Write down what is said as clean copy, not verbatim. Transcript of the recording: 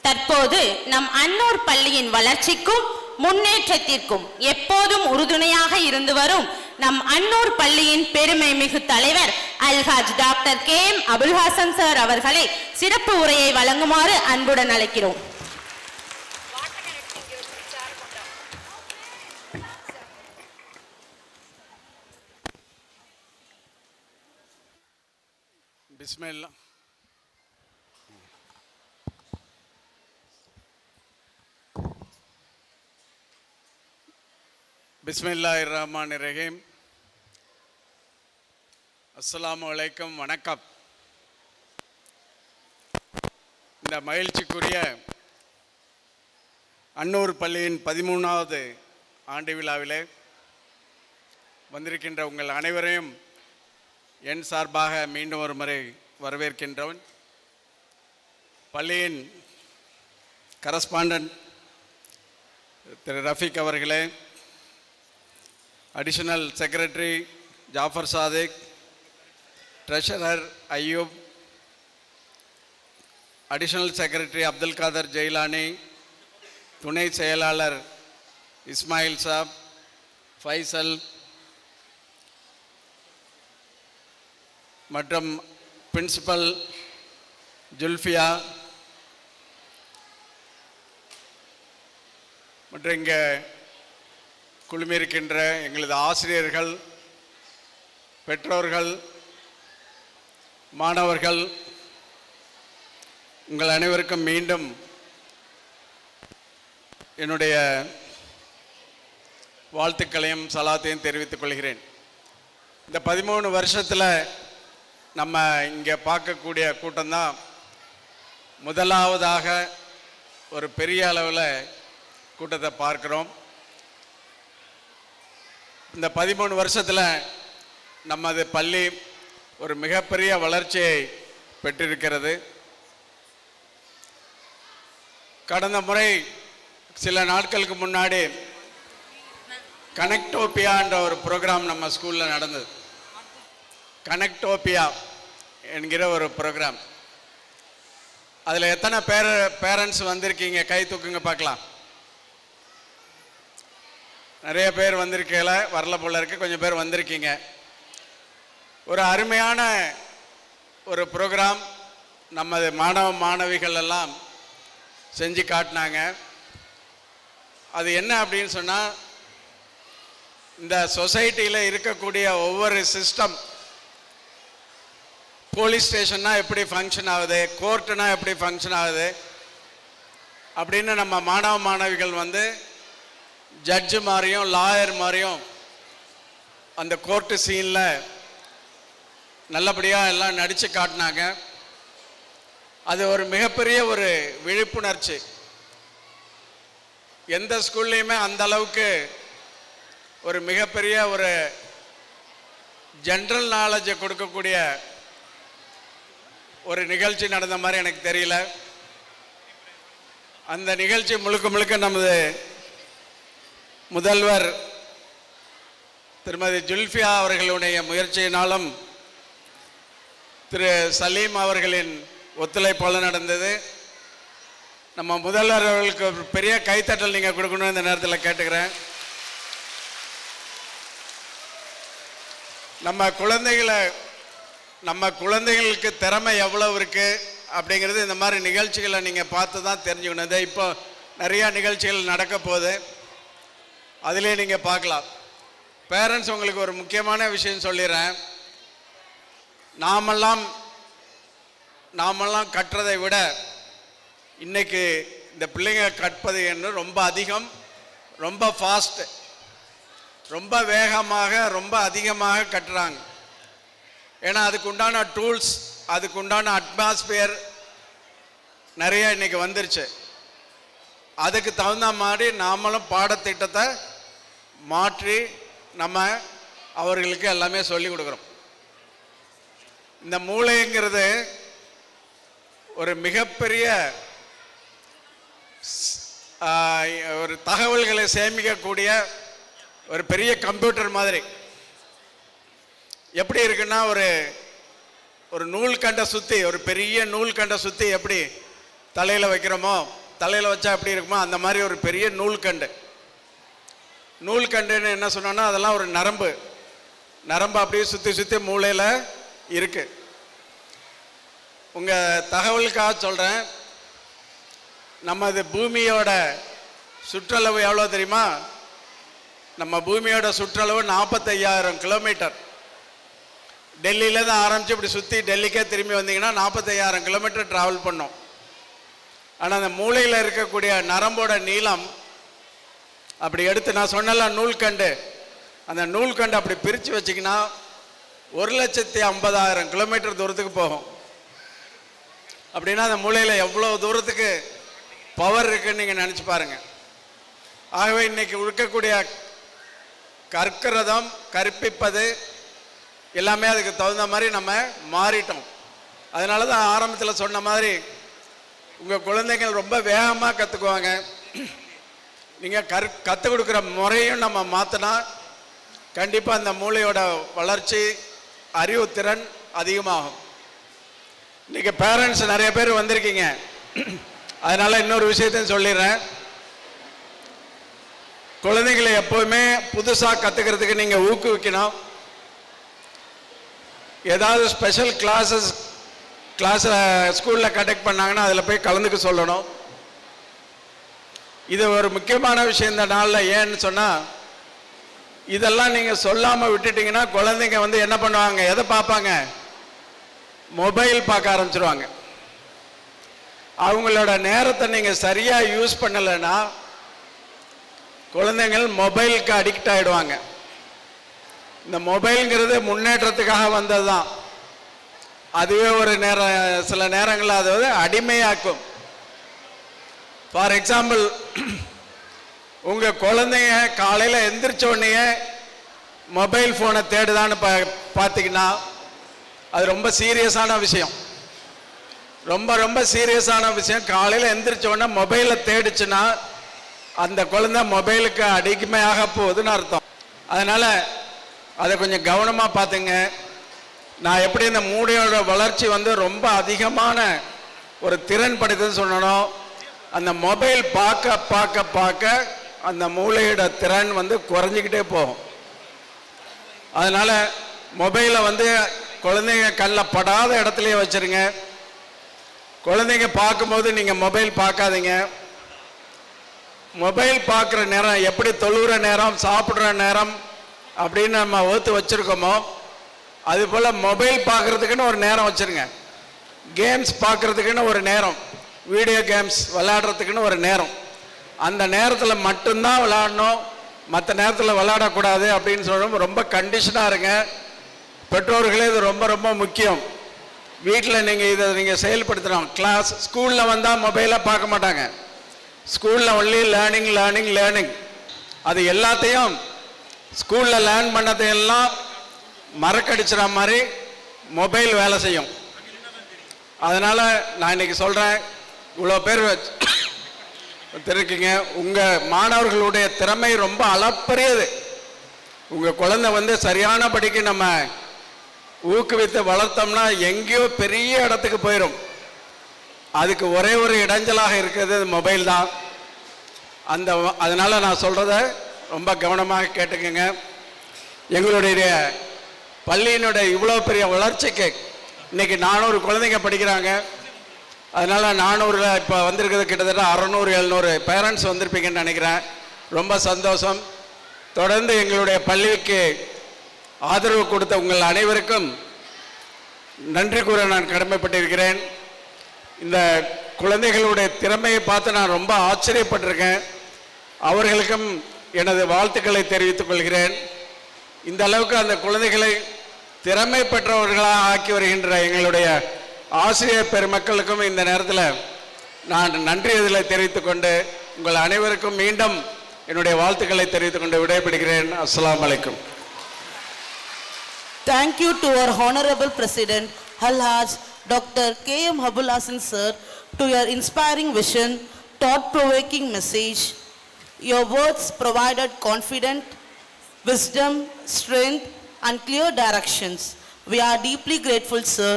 தற்போது நம் அன்னூர் பள்ளியின் வளர்ச்சிக்கும் முன்னேற்றத்திற்கும் எப்போதும் உறுதுணையாக இருந்து வரும் நம் அன்னூர் பள்ளியின் பெருமை மிகு தலைவர் Alhaj doctor KM Abul Hasan sir அவர்களை சிறப்பு உரையை வழங்குமாறு அன்புடன் அழைக்கிறோம். பிஸ்மில்லாஹ். பிஸ்மில்லாஹிர் ரஹ்மானிர் ரஹீம். அஸ்ஸலாமு அலைக்கும். வணக்கம். இந்த மகிழ்ச்சிக்குரிய அன்னூர் பள்ளியின் 13வது ஆண்டு விழாவிலே வந்திருக்கின்ற உங்கள் அனைவரையும் என் சார்பாக மீண்டும் ஒரு முறை வரவேற்கின்றவன். பள்ளியின் கரஸ்பாண்டன்ட் திரு ரஃபீக் அவர்களே, additional secretary Jafar Sadiq, treasurer Ayub, additional secretary Abdul Kader Jailani, துணை செயலாளர் இஸ்மாயில் சாப், ஃபைசல் மற்றும் பிரின்சிபல் ஜுல்ஃபியா மற்றும் இங்கே குழுமியிருக்கின்ற எங்களது ஆசிரியர்கள், பெற்றோர்கள், மாணவர்கள், உங்கள் அனைவருக்கும் மீண்டும் என்னுடைய வாழ்த்துக்களையும் சலாத்தையும் தெரிவித்துக் கொள்கிறேன். இந்த 13 வருஷத்தில் நம்ம இங்கே பார்க்கக்கூடிய கூட்டம்தான் முதலாவதாக ஒரு பெரிய அளவில் கூட்டத்தை பார்க்குறோம். இந்த 13 வருஷத்தில் நமது பள்ளி ஒரு மிகப்பெரிய வளர்ச்சியை பெற்றிருக்கிறது. கடந்த முறை சில நாட்களுக்கு முன்னாடி கனெக்டோபியான்ற ஒரு ப்ரோக்ராம் நம்ம ஸ்கூலில் நடந்தது. கனெக்டோபியா என்கிற ஒரு ப்ரோக்ராம். அதில் எத்தனை பேரண்ட்ஸ் வந்திருக்கீங்க? கை தூக்குங்க பார்க்கலாம். நிறைய பேர் வந்திருக்கல, வரல போல இருக்கு. கொஞ்சம் பேர் வந்திருக்கீங்க. ஒரு அருமையான ஒரு ப்ரோக்ராம் நமது மாணவ மாணவிகள் எல்லாம் செஞ்சு காட்டினாங்க. அது என்ன அப்படின்னு சொன்னால், இந்த சொசைட்டியில் இருக்கக்கூடிய ஒவ்வொரு சிஸ்டம், போலீஸ் ஸ்டேஷன்னா எப்படி ஃபங்க்ஷன் ஆகுது, கோர்ட்டுனா எப்படி ஃபங்க்ஷன் ஆகுது அப்படின்னு நம்ம மாணவ மாணவிகள் வந்து ஜட்ஜு மாதிரியும் லாயர் மாதிரியும் அந்த கோர்ட்டு சீனில் நல்லபடியாக எல்லாம் நடித்து காட்டினாங்க. அது ஒரு மிகப்பெரிய ஒரு விழிப்புணர்ச்சி. எந்த ஸ்கூல்லையுமே அந்த அளவுக்கு ஒரு மிகப்பெரிய ஒரு ஜென்ரல் நாலேஜை கொடுக்கக்கூடிய ஒரு நிகழ்ச்சி நடந்த மாதிரி எனக்கு தெரியல. அந்த நிகழ்ச்சி முழுக்க முழுக்க நமது முதல்வர் திருமதி ஜுல்ஃபியா அவர்களுடைய முயற்சியினாலும் திரு சலீம் அவர்களின் ஒத்துழைப்பால் நடந்தது. நம்ம முதல்வர் அவர்களுக்கு ஒரு பெரிய கைத்தட்டல் நீங்கள் கொடுக்கணும் இந்த நேரத்தில் கேட்டுக்கிறேன். நம்ம குழந்தைகளுக்கு திறமை எவ்வளவு இருக்குது அப்படிங்கிறது இந்த மாதிரி நிகழ்ச்சிகளை நீங்கள் பார்த்து தான் தெரிஞ்சுக்கணும். இப்போ நிறையா நிகழ்ச்சிகள் நடக்க போகுது, அதிலே நீங்கள் பார்க்கலாம். பேரண்ட்ஸ், உங்களுக்கு ஒரு முக்கியமான விஷயம் சொல்லிடுறேன். நாமெல்லாம் கற்றதை விட இன்னைக்கு இந்த பிள்ளைங்க கற்பது என்று ரொம்ப அதிகம், ரொம்ப ஃபாஸ்ட், ரொம்ப வேகமாக, ரொம்ப அதிகமாக கட்டுறாங்க. ஏன்னா அதுக்கு உண்டான டூல்ஸ், அதுக்கு உண்டான அட்மாஸ்பியர் நிறைய இன்னைக்கு வந்துருச்சு. அதுக்கு தகுந்த மாதிரி நாமளும் பாடத்திட்டத்தை மாற்றி நம்ம அவர்களுக்கு எல்லாமே சொல்லி கொடுக்குறோம். இந்த மூளைங்கிறது ஒரு மிகப்பெரிய ஒரு தகவல்களை சேமிக்கக்கூடிய ஒரு பெரிய கம்ப்யூட்டர் மாதிரி. எப்படி இருக்குன்னா, ஒரு நூல் கண்டை சுற்றி, ஒரு பெரிய நூல் கண்டை சுற்றி எப்படி தலையில் வைக்கிறோமோ, தலையில் வச்சா எப்படி இருக்குமோ அந்த மாதிரி ஒரு பெரிய நூல்கண்டு. நூல்கண்டுன்னு என்ன சொன்னோன்னா அதெல்லாம் ஒரு நரம்பு அப்படியே சுற்றி சுற்றி மூளையில் இருக்கு. உங்கள் தகவலுக்காக சொல்கிறேன், நமது பூமியோட சுற்றளவு எவ்வளோ தெரியுமா? நம்ம பூமியோட சுற்றளவு 45,000 கிலோமீட்டர். டெல்லியில் தான் ஆரம்பித்து இப்படி சுற்றி டெல்லிக்கே திரும்பி வந்தீங்கன்னா 45,000 கிலோமீட்டர் ட்ராவல் பண்ணோம். ஆனால் அந்த மூளையில் இருக்கக்கூடிய நரம்போட நீளம் அப்படி எடுத்து, நான் சொன்னல நூல்கண்டு, அந்த நூல்கண்டு அப்படி பிரித்து வச்சிங்கன்னா 1,50,000 கிலோமீட்டர் தூரத்துக்கு போகும். அப்படின்னா அந்த மூளையில் எவ்வளோ தூரத்துக்கு பவர் இருக்குன்னு நீங்கள் நினச்சி பாருங்கள். ஆகவே இன்னைக்கு இருக்கக்கூடிய கற்கிறதும் கற்பிப்பது எல்லாமே அதுக்கு தகுந்த மாதிரி நம்ம மாறிட்டோம். அதனால தான் ஆரம்பத்தில் சொன்ன மாதிரி உங்கள் குழந்தைகள் ரொம்ப வேகமாக கற்றுக்குவாங்க. நீங்கள் கற்றுக் கொடுக்குற முறையும் நம்ம மாற்றினா கண்டிப்பாக அந்த மூளையோட வளர்ச்சி, அறிவுத்திறன் அதிகமாகும். இன்றைக்கி பேரண்ட்ஸ் நிறைய பேர் வந்திருக்கீங்க. அதனால் இன்னொரு விஷயத்தையும் சொல்லிடுறேன். குழந்தைகளை எப்போவுமே புதுசாக கற்றுக்கிறதுக்கு நீங்கள் ஊக்குவிக்கணும். ஏதாவது ஸ்பெஷல் கிளாஸில் ஸ்கூலில் கண்டக்ட் பண்ணாங்கன்னா அதில் போய் கலந்துக்க சொல்லணும். இது ஒரு முக்கியமான விஷயம் இந்த நாளில். ஏன்னு சொன்னால், இதெல்லாம் நீங்கள் சொல்லாமல் விட்டுட்டிங்கன்னா குழந்தைங்க வந்து என்ன பண்ணுவாங்க, எதை பார்ப்பாங்க? மொபைல் பார்க்க ஆரம்பிச்சிருவாங்க. அவங்களோட நேரத்தை நீங்கள் சரியாக யூஸ் பண்ணலைன்னா குழந்தைங்கள் மொபைலுக்கு அடிக்ட் ஆகிடுவாங்க. இந்த மொபைலுங்கிறது முன்னேற்றத்துக்காக வந்தது தான். அதுவே ஒரு சில நேரங்களில் அது அடிமையாக்கும். ஃபார் எக்ஸாம்பிள், உங்கள் குழந்தைங்க காலையில் எந்திரிச்ச உடனே மொபைல் ஃபோனை தேடுதான்னு பார்த்தீங்கன்னா அது ரொம்ப சீரியஸான விஷயம். ரொம்ப சீரியஸான விஷயம். காலையில் எந்திரிச்ச உடனே மொபைலை தேடிச்சுன்னா அந்த குழந்தை மொபைலுக்கு அடிமையாக போகுதுன்னு அர்த்தம். அதனால் அதை கொஞ்சம் கவனமாக பார்த்துங்க. நான் எப்படி இந்த மூளையோட வளர்ச்சி வந்து ரொம்ப அதிகமான ஒரு திறன் படைத்ததுன்னு சொல்லணும். அந்த மொபைல் பார்க்க அந்த மூளையோட திறன் வந்து குறைஞ்சிக்கிட்டே போகும். அதனால் மொபைலை வந்து குழந்தைங்க கண்ணில் படாத இடத்துலையே வச்சுருங்க. குழந்தைங்க பார்க்கும்போது நீங்கள் மொபைல் பார்க்காதீங்க. மொபைல் பார்க்குற நேரம் எப்படி தொழுகிற நேரம், சாப்பிட்ற நேரம் அப்படின்னு நம்ம ஒத்து வச்சுருக்கோமோ அதுபோல் மொபைல் பார்க்குறதுக்குன்னு ஒரு நேரம் வச்சுருங்க. கேம்ஸ் பார்க்குறதுக்குன்னு ஒரு நேரம், வீடியோ கேம்ஸ் விளையாடுறதுக்குன்னு ஒரு நேரம். அந்த நேரத்தில் மட்டும்தான் விளையாடணும், மற்ற நேரத்தில் விளையாடக்கூடாது அப்படின்னு சொல்லணும். ரொம்ப கண்டிஷனாக இருங்க. பெற்றோர்களே இது ரொம்ப முக்கியம். வீட்டில் இதை செயல்படுத்தணும். ஸ்கூலில் வந்தால் மொபைலை பார்க்க மாட்டாங்க. ஸ்கூலில் ஒன்லி லேர்னிங். அது எல்லாத்தையும் ஸ்கூலில் லேர்ன் பண்ணதையெல்லாம் மறக்கடிச்சிட மாதிரி மொபைல் வேலை செய்யும். அதனால் நான் இன்னைக்கு சொல்கிறேன், இவ்வளோ பேர் இருக்கீங்க, உங்கள் மாணவர்களுடைய திறமை ரொம்ப அளப்பரியது. உங்கள் குழந்தை வந்து சரியானபடிக்கு நம்ம ஊக்குவித்து வளர்த்தோம்னா எங்கேயோ பெரிய இடத்துக்கு போயிடும். அதுக்கு ஒரே ஒரு இடைஞ்சலாக இருக்கிறது மொபைல் தான். அதனால் நான் சொல்கிறத ரொம்ப கவனமாக கேட்டுக்கங்க. எங்களுடைய பள்ளியினுடைய இவ்வளோ பெரிய வளர்ச்சிக்கு இன்றைக்கி 400 குழந்தைங்க படிக்கிறாங்க. அதனால் 400 இப்போ வந்திருக்கிறது கிட்டத்தட்ட 600-700 பேரண்ட்ஸ் வந்திருப்பீங்கன்னு நினைக்கிறேன். ரொம்ப சந்தோஷம். தொடர்ந்து எங்களுடைய பள்ளிக்கு ஆதரவு கொடுத்த உங்கள் அனைவருக்கும் நன்றி கூற நான் கடமைப்பட்டிருக்கிறேன். இந்த குழந்தைகளுடைய திறமையை பார்த்து நான் ரொம்ப ஆச்சரியப்பட்டிருக்கேன். அவர்களுக்கும் எனது வாழ்த்துக்களை தெரிவித்துக் கொள்கிறேன். இந்த அளவுக்கு அந்த குழந்தைகளை திறமை பெற்றவர்களாக ஆக்கி வருகின்ற எங்களுடைய ஆசிரியர் பெருமக்களுக்கும் இந்த நேரத்தில் நான் நன்றியதை தெரிவித்துக் கொண்டு உங்கள் அனைவருக்கும் மீண்டும் என்னுடைய வாழ்த்துக்களை தெரிவித்துக் கொண்டு விடைபெறுகிறேன். அஸ்ஸலாமு அலைக்கும். Thank you to our Honorable President Alhaj Dr. K.M. Habul Hasan sir, to your inspiring vision, thought-provoking message. Your words provided confidence, wisdom, strength and clear directions. We are deeply grateful, sir.